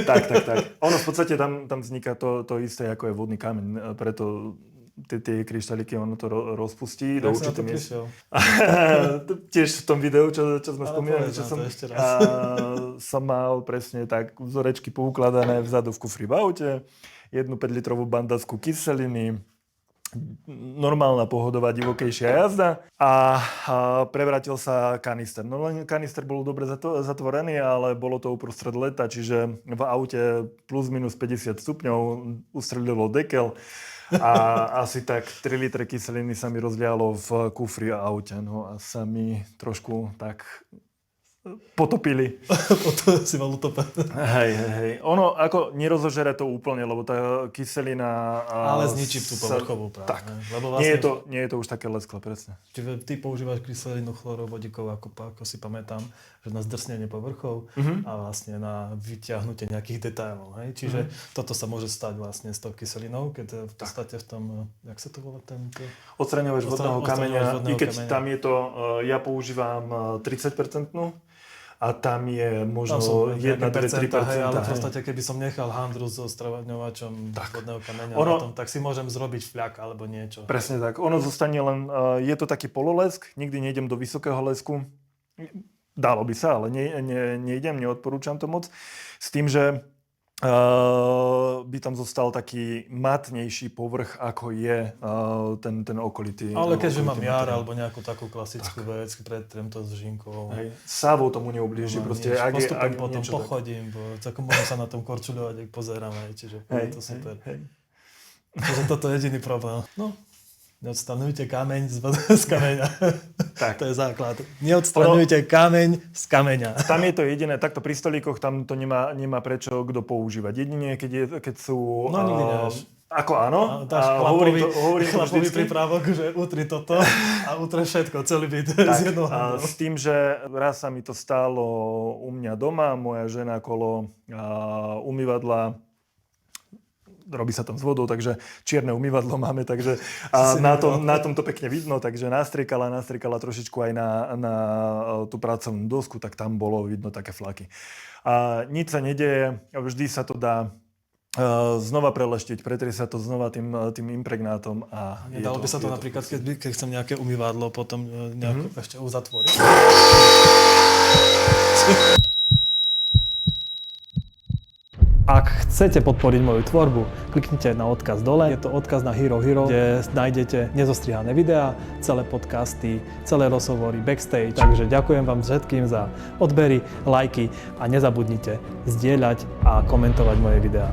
Tak. Ono v podstate tam vzniká to isté, ako je vodný kameň, preto tie kryštáliky ono to rozpustí do určitej miery. Tiež v tom videu, čo sme spomínali, čo som mal presne tak vzorečky poukladané vzadu v kufri v aute, 1 5-litrovú bandasku kyseliny, normálna pohodová divokejšia jazda a prevrátil sa kanister. No len kanister bol dobre zatvorený, ale bolo to uprostred leta, čiže v aute plus minus 50 stupňov ustrelilo dekel. A asi tak 3 litre kyseliny sa mi rozlialo v kufri a aute. No a sa mi trošku tak potopili. Potom si mal utopené. Hej. Ono ako nerozožere to úplne, lebo tá kyselina... Ale zničí tú povrchovú práve. Tak. Lebo vlastne, nie je to už také lesklé, presne. Čiže ty používaš kyselinu chlorovodíkovú, ako si pamätám, že na zdrsnenie povrchov a vlastne na vyťahnutie nejakých detailov. Hej? Čiže toto sa môže stať vlastne s tou kyselinou, keď v podstate v tom, jak sa to volá tento? Odstraňovač vodného kameňa, i keď tam je to, ja používam 30%, a tam je možno 1-3%. Ale v podstate, keby som nechal handru so odstraňovačom vodného kameňa, tak si môžem zrobiť fľak alebo niečo. Presne tak. Ono zostane len, je to taký pololesk, nikdy nejdem do vysokého lesku. Dalo by sa, ale nejdem, neodporúčam to moc. S tým, že by tam zostal taký matnejší povrch, ako je ten okolitý. Ale keďže mám jar alebo nejakú takú klasickú vec, pretriem to s žinkou. Sávou tomu neublíži. Postupom potom pochodím, môžem sa na tom korčuľovať, ak pozerám. Čiže je to super. Čiže toto je jediný problém. No. Neodstraňujte kameň z kameňa. To je základ. Neodstraňujte kameň z kameňa. Tam je to jediné, takto pri stolíkoch tam to nemá prečo kto používať. Jedine, keď sú... No nikdy nevieš. Ako áno. Dáš chlapový prípravok, že utri toto a utri všetko, celý byt z jednou handou. S tým, že raz sa mi to stálo u mňa doma, moja žena kolo umývadla, robí sa tam s vodou, takže čierne umývadlo máme, takže na tom to pekne vidno, takže nastriekala trošičku aj na tú pracovnú dosku, tak tam bolo vidno také flaky. A nič sa nedeje, vždy sa to dá znova preleštiť, pretrie sa to znova tým impregnátom. Nedalo by sa to napríklad, keď chcem nejaké umývadlo, potom nejako ešte uzatvoriť? Ak chcete podporiť moju tvorbu, kliknite na odkaz dole. Je to odkaz na Hero Hero, kde nájdete nezostrihané videá, celé podcasty, celé rozhovory, backstage. Takže ďakujem vám všetkým za odbery, lajky a nezabudnite zdieľať a komentovať moje videá.